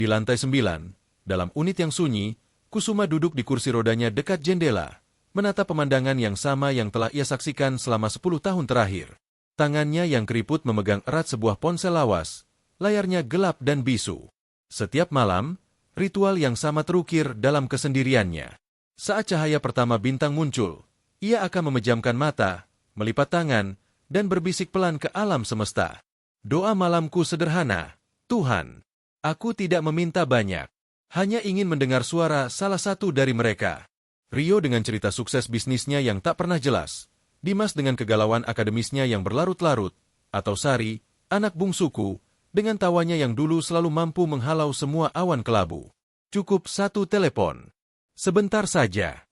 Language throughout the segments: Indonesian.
Di lantai 9, dalam unit yang sunyi, Kusuma duduk di kursi rodanya dekat jendela, menatap pemandangan yang sama yang telah ia saksikan selama 10 tahun terakhir. Tangannya yang keriput memegang erat sebuah ponsel lawas, layarnya gelap dan bisu. Setiap malam, ritual yang sama terukir dalam kesendiriannya. Saat cahaya pertama bintang muncul, ia akan memejamkan mata, melipat tangan, dan berbisik pelan ke alam semesta. Doa malamku sederhana, Tuhan, aku tidak meminta banyak. Hanya ingin mendengar suara salah satu dari mereka. Rio dengan cerita sukses bisnisnya yang tak pernah jelas. Dimas dengan kegalauan akademisnya yang berlarut-larut. Atau Sari, anak bungsuku, dengan tawanya yang dulu selalu mampu menghalau semua awan kelabu. Cukup satu telepon. Sebentar saja.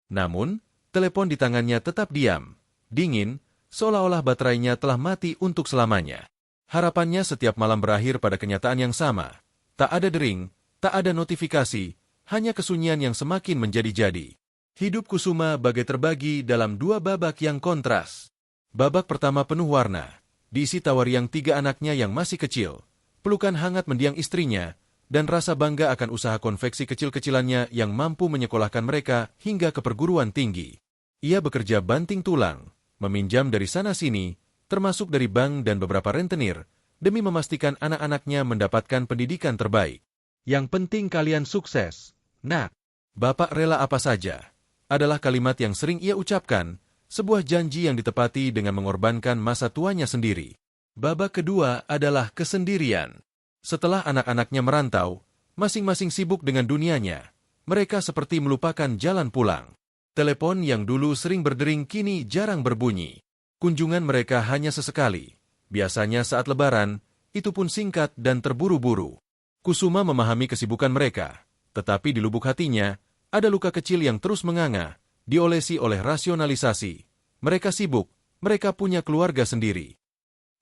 Namun, telepon di tangannya tetap diam, dingin, seolah-olah baterainya telah mati untuk selamanya. Harapannya setiap malam berakhir pada kenyataan yang sama. Tak ada dering, tak ada notifikasi, hanya kesunyian yang semakin menjadi-jadi. Hidup Kusuma bagai terbagi dalam dua babak yang kontras. Babak pertama penuh warna, diisi tawariang 3 anaknya yang masih kecil, pelukan hangat mendiang istrinya, dan rasa bangga akan usaha konveksi kecil-kecilannya yang mampu menyekolahkan mereka hingga ke perguruan tinggi. Ia bekerja banting tulang, meminjam dari sana-sini, termasuk dari bank dan beberapa rentenir, demi memastikan anak-anaknya mendapatkan pendidikan terbaik. Yang penting kalian sukses, nak. Bapak rela apa saja, adalah kalimat yang sering ia ucapkan, sebuah janji yang ditepati dengan mengorbankan masa tuanya sendiri. Babak kedua adalah kesendirian. Setelah anak-anaknya merantau, masing-masing sibuk dengan dunianya, mereka seperti melupakan jalan pulang. Telepon yang dulu sering berdering kini jarang berbunyi. Kunjungan mereka hanya sesekali, biasanya saat lebaran, itu pun singkat dan terburu-buru. Kusuma memahami kesibukan mereka, tetapi di lubuk hatinya, ada luka kecil yang terus menganga, diolesi oleh rasionalisasi. Mereka sibuk, mereka punya keluarga sendiri.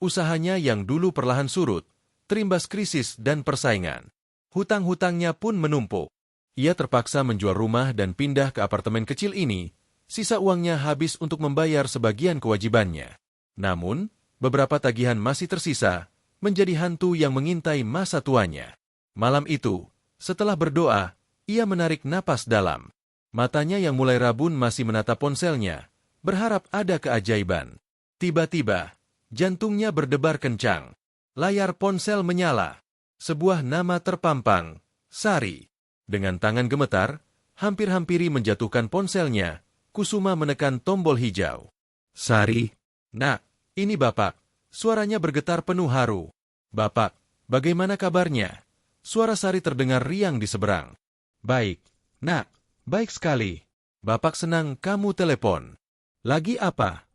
Usahanya yang dulu perlahan surut, terimbas krisis dan persaingan. Hutang-hutangnya pun menumpuk. Ia terpaksa menjual rumah dan pindah ke apartemen kecil ini, sisa uangnya habis untuk membayar sebagian kewajibannya. Namun, beberapa tagihan masih tersisa, menjadi hantu yang mengintai masa tuanya. Malam itu, setelah berdoa, ia menarik napas dalam. Matanya yang mulai rabun masih menatap ponselnya, berharap ada keajaiban. Tiba-tiba, jantungnya berdebar kencang. Layar ponsel menyala. Sebuah nama terpampang, Sari. Dengan tangan gemetar, hampir-hampiri menjatuhkan ponselnya, Kusuma menekan tombol hijau. Sari, nak, ini Bapak. Suaranya bergetar penuh haru. Bapak, bagaimana kabarnya? Suara Sari terdengar riang di seberang. Baik, nak, baik sekali. Bapak senang kamu telepon. Lagi apa?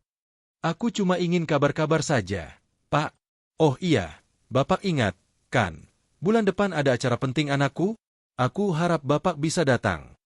Aku cuma ingin kabar-kabar saja, Pak. Oh iya, Bapak ingat, kan? Bulan depan ada acara penting anakku? Aku harap Bapak bisa datang.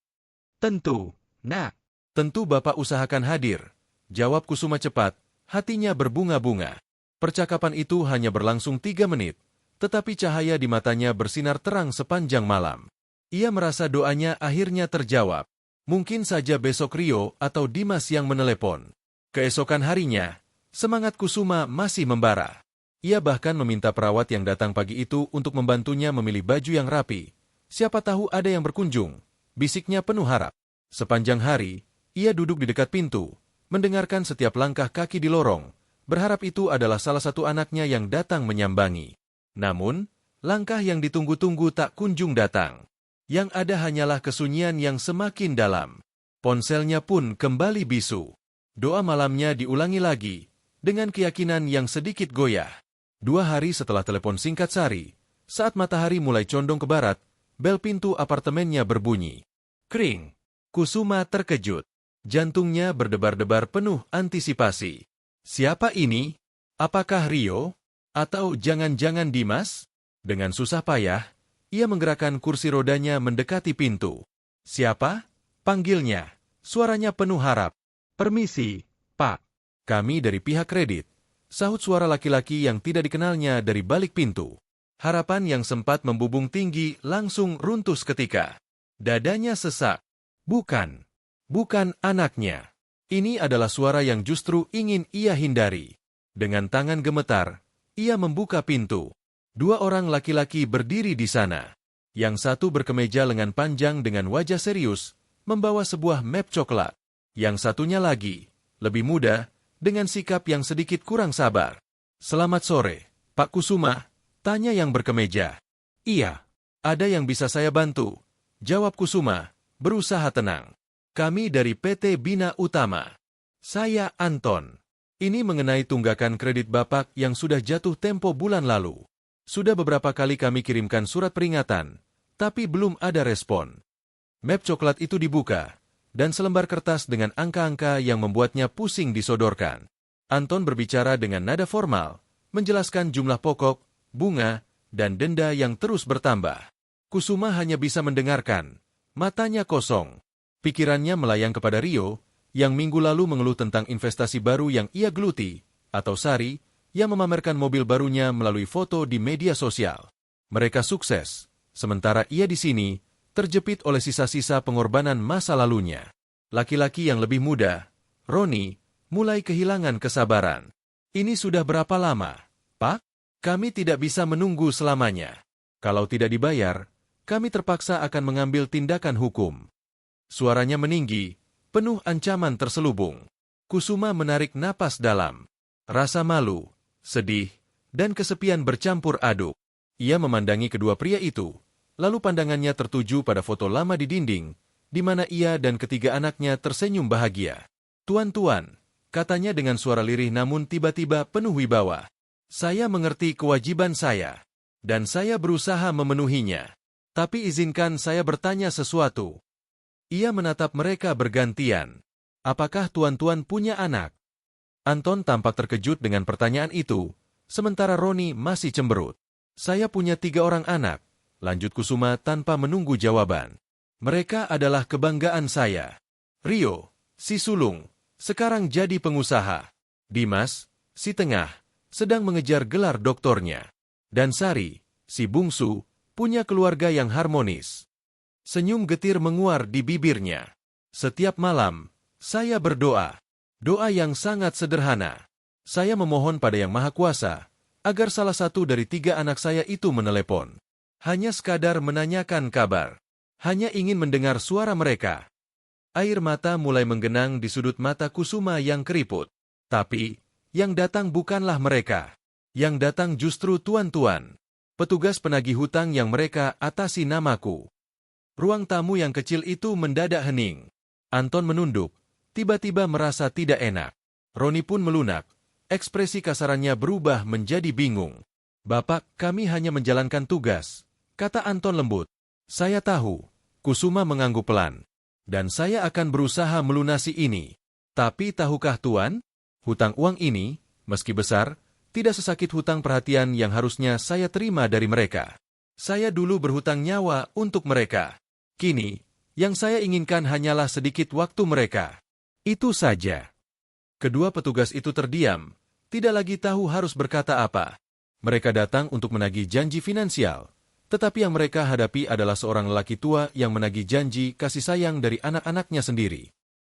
Tentu, nak. Tentu Bapak usahakan hadir. Jawab Kusuma cepat, hatinya berbunga-bunga. Percakapan itu hanya berlangsung 3 menit. Tetapi cahaya di matanya bersinar terang sepanjang malam. Ia merasa doanya akhirnya terjawab. Mungkin saja besok Rio atau Dimas yang menelepon. Keesokan harinya, semangat Kusuma masih membara. Ia bahkan meminta perawat yang datang pagi itu untuk membantunya memilih baju yang rapi. Siapa tahu ada yang berkunjung, bisiknya penuh harap. Sepanjang hari, ia duduk di dekat pintu, mendengarkan setiap langkah kaki di lorong, berharap itu adalah salah satu anaknya yang datang menyambangi. Namun, langkah yang ditunggu-tunggu tak kunjung datang. Yang ada hanyalah kesunyian yang semakin dalam. Ponselnya pun kembali bisu. Doa malamnya diulangi lagi, dengan keyakinan yang sedikit goyah. 2 hari setelah telepon singkat Sari, saat matahari mulai condong ke barat, bel pintu apartemennya berbunyi. Kring. Kusuma terkejut. Jantungnya berdebar-debar penuh antisipasi. Siapa ini? Apakah Rio? Atau jangan-jangan Dimas? Dengan susah payah, ia menggerakkan kursi rodanya mendekati pintu. Siapa? Panggilnya. Suaranya penuh harap. Permisi, Pak. Kami dari pihak kredit. Sahut suara laki-laki yang tidak dikenalnya dari balik pintu. Harapan yang sempat membubung tinggi langsung runtuh seketika. Dadanya sesak. Bukan. Bukan anaknya. Ini adalah suara yang justru ingin ia hindari. Dengan tangan gemetar, ia membuka pintu. 2 orang laki-laki berdiri di sana. Yang satu berkemeja lengan panjang dengan wajah serius, membawa sebuah map coklat. Yang satunya lagi, lebih muda, dengan sikap yang sedikit kurang sabar. "Selamat sore, Pak Kusuma," tanya yang berkemeja. "Iya, ada yang bisa saya bantu?" jawab Kusuma, berusaha tenang. "Kami dari PT Bina Utama. Saya Anton. Ini mengenai tunggakan kredit Bapak yang sudah jatuh tempo bulan lalu. Sudah beberapa kali kami kirimkan surat peringatan, tapi belum ada respon." Map coklat itu dibuka, dan selembar kertas dengan angka-angka yang membuatnya pusing disodorkan. Anton berbicara dengan nada formal, menjelaskan jumlah pokok, bunga, dan denda yang terus bertambah. Kusuma hanya bisa mendengarkan, matanya kosong. Pikirannya melayang kepada Rio, yang minggu lalu mengeluh tentang investasi baru yang ia geluti, atau Sari, yang memamerkan mobil barunya melalui foto di media sosial. Mereka sukses, sementara ia di sini, terjepit oleh sisa-sisa pengorbanan masa lalunya. Laki-laki yang lebih muda, Roni, mulai kehilangan kesabaran. "Ini sudah berapa lama, Pak? Kami tidak bisa menunggu selamanya. Kalau tidak dibayar, kami terpaksa akan mengambil tindakan hukum." Suaranya meninggi, penuh ancaman terselubung. Kusuma menarik napas dalam. Rasa malu, sedih, dan kesepian bercampur aduk. Ia memandangi kedua pria itu, lalu pandangannya tertuju pada foto lama di dinding, di mana ia dan ketiga anaknya tersenyum bahagia. "Tuan-tuan," katanya dengan suara lirih namun tiba-tiba penuh wibawa. "Saya mengerti kewajiban saya, dan saya berusaha memenuhinya. Tapi izinkan saya bertanya sesuatu." Ia menatap mereka bergantian. "Apakah tuan-tuan punya anak?" Anton tampak terkejut dengan pertanyaan itu, sementara Roni masih cemberut. "Saya punya 3 orang anak," lanjut Kusuma tanpa menunggu jawaban. "Mereka adalah kebanggaan saya. Rio, si sulung, sekarang jadi pengusaha. Dimas, si tengah, sedang mengejar gelar doktornya. Dan Sari, si bungsu, punya keluarga yang harmonis." Senyum getir menguar di bibirnya. "Setiap malam, saya berdoa. Doa yang sangat sederhana. Saya memohon pada Yang Maha Kuasa, agar salah satu dari 3 anak saya itu menelepon. Hanya sekadar menanyakan kabar. Hanya ingin mendengar suara mereka." Air mata mulai menggenang di sudut mata Kusuma yang keriput. Tapi, yang datang bukanlah mereka. Yang datang justru tuan-tuan. Petugas penagih hutang yang mereka atasi namaku. Ruang tamu yang kecil itu mendadak hening. Anton menunduk, tiba-tiba merasa tidak enak. Roni pun melunak, ekspresi kasarannya berubah menjadi bingung. "Bapak, kami hanya menjalankan tugas," kata Anton lembut. "Saya tahu," Kusuma mengangguk pelan. "Dan saya akan berusaha melunasi ini. Tapi tahukah tuan, hutang uang ini, meski besar, tidak sesakit hutang perhatian yang harusnya saya terima dari mereka. Saya dulu berhutang nyawa untuk mereka. Kini, yang saya inginkan hanyalah sedikit waktu mereka. Itu saja." Kedua petugas itu terdiam, tidak lagi tahu harus berkata apa. Mereka datang untuk menagih janji finansial, tetapi yang mereka hadapi adalah seorang lelaki tua yang menagih janji kasih sayang dari anak-anaknya sendiri.